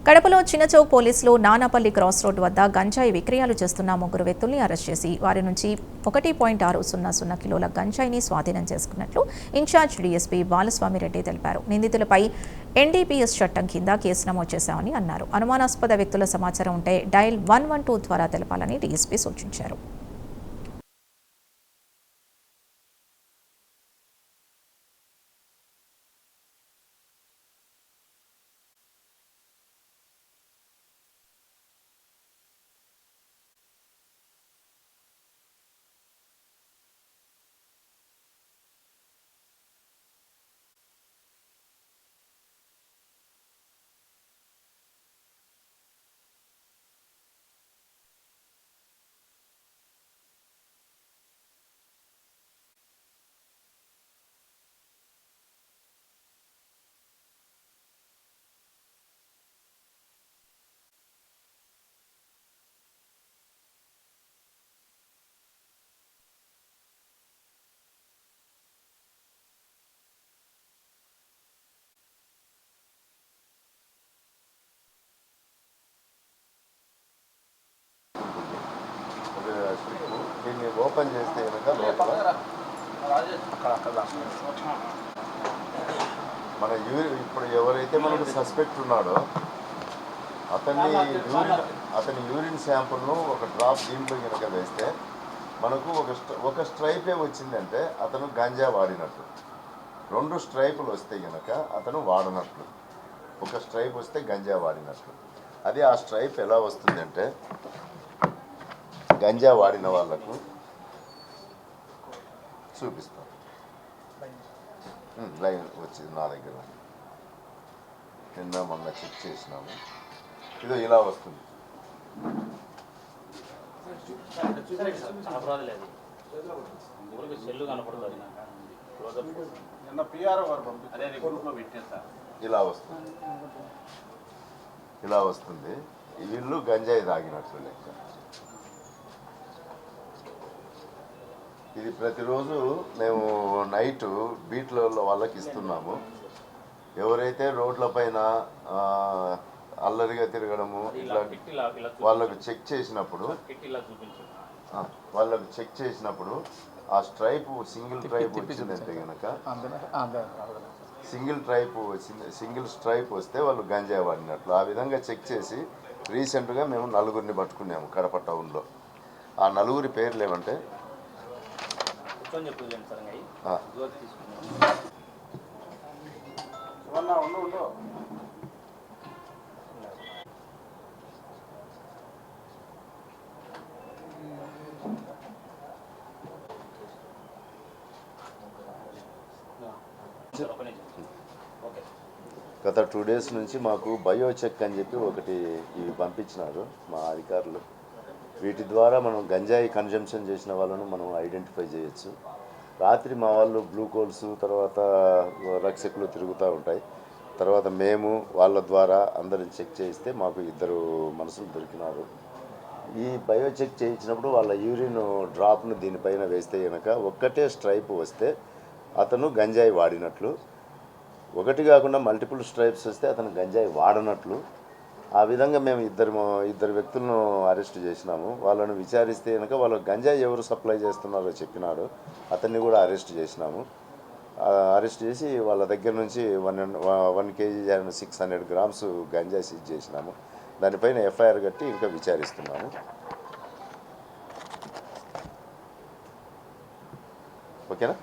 కడపలో చిన్నచౌక్ పోలీసులు నానాపల్లి cross road వద్ద గంజాయి విక్రయాలు చేస్తున్న ముగ్గురు వ్యక్తుల్ని అరెస్ట్ చేసి వారి నుంచి 1.600 కిలోల గంజాయిని స్వాధీనం చేసుకున్నట్లు ఇన్ఛార్జ్ డీఎస్పీ బాలస్వామిరెడ్డి తెలిపారు. నిందితులపై ఎన్డీపీఎస్ చట్టం కింద కేసు నమోదు చేశామని అన్నారు. అనుమానాస్పద వ్యక్తుల సమాచారం ఉంటే డయల్ 112 ద్వారా తెలపాలని డీఎస్పీ సూచించారు. దీన్ని ఓపెన్ చేస్తే కనుక లోపల మన ఇప్పుడు ఎవరైతే మనకు సస్పెక్ట్ ఉన్నాడో అతని యూరిన్ శాంపుల్ను ఒక డ్రాప్ దీంట్లో కనుక వేస్తే మనకు ఒక స్ట్రైపే వచ్చిందంటే అతను గంజా వాడినట్లు. 2 స్ట్రైపులు వస్తే కనుక అతను వాడినట్లు. ఒక స్ట్రైప్ వస్తే గంజా వాడినట్లు. అది ఆ స్ట్రైప్ ఎలా వస్తుందంటే గంజా వాడిన వాళ్లకు చూపిస్తాం. లైన్ వచ్చింది నా దగ్గర, నిన్న మొన్న చెక్ చేసినాము. ఇదో ఇలా వస్తుంది. ఇలా వస్తుంది, ఇలా వస్తుంది. వీళ్ళు గంజాయి తాగినట్లు లెక్క. ఇది ప్రతిరోజు మేము నైట్ బీట్లలో వాళ్ళకి ఇస్తున్నాము. ఎవరైతే రోడ్ల పైన అల్లరిగా తిరగడము ఇట్లా వాళ్ళకు చెక్ చేసినప్పుడు ఆ స్ట్రైప్ సింగిల్ ట్రైప్ వచ్చిందంటే కనుక సింగిల్ స్ట్రైప్ వస్తే వాళ్ళు గంజాయి వాడినట్లు. ఆ విధంగా చెక్ చేసి రీసెంట్గా మేము 4 పట్టుకున్నాము కడప టౌన్లో. ఆ 4 పేర్లు ఏమంటే గత 2 days నుంచి మాకు బయోచెక్ అని చెప్పి ఒకటి ఇవి పంపించినారు మా అధికారులు. వీటి ద్వారా మనం గంజాయి కన్జంప్షన్ చేసిన వాళ్ళను మనం ఐడెంటిఫై చేయొచ్చు. రాత్రి మా వాళ్ళు గ్లూకోల్స్ తర్వాత రక్షకులు తిరుగుతూ ఉంటాయి. తర్వాత మేము వాళ్ళ ద్వారా అందరిని చెక్ చేయిస్తే మాకు 2 మనుషులు దొరికినారు. ఈ బయోచెక్ చేయించినప్పుడు వాళ్ళ యూరిన్ డ్రాప్ను దీనిపైన వేస్తే కనుక ఒక్కటే స్ట్రైప్ వస్తే అతను గంజాయి వాడినట్లు. ఒకటి కాకుండా మల్టిపుల్ స్ట్రైప్స్ వస్తే అతను గంజాయి వాడనట్లు. ఆ విధంగా మేము ఇద్దరు వ్యక్తులను అరెస్ట్ చేసినాము. వాళ్ళను విచారిస్తే కనుక వాళ్ళు గంజాయి ఎవరు సప్లై చేస్తున్నారో చెప్పినాడు. అతన్ని కూడా అరెస్ట్ చేసినాము. అరెస్ట్ చేసి వాళ్ళ దగ్గర నుంచి 1 kg and 600 grams గంజాయి సీజ్ చేసినాము. దానిపైన ఎఫ్ఐఆర్ కట్టి ఇంకా విచారిస్తున్నాము. ఓకేనా?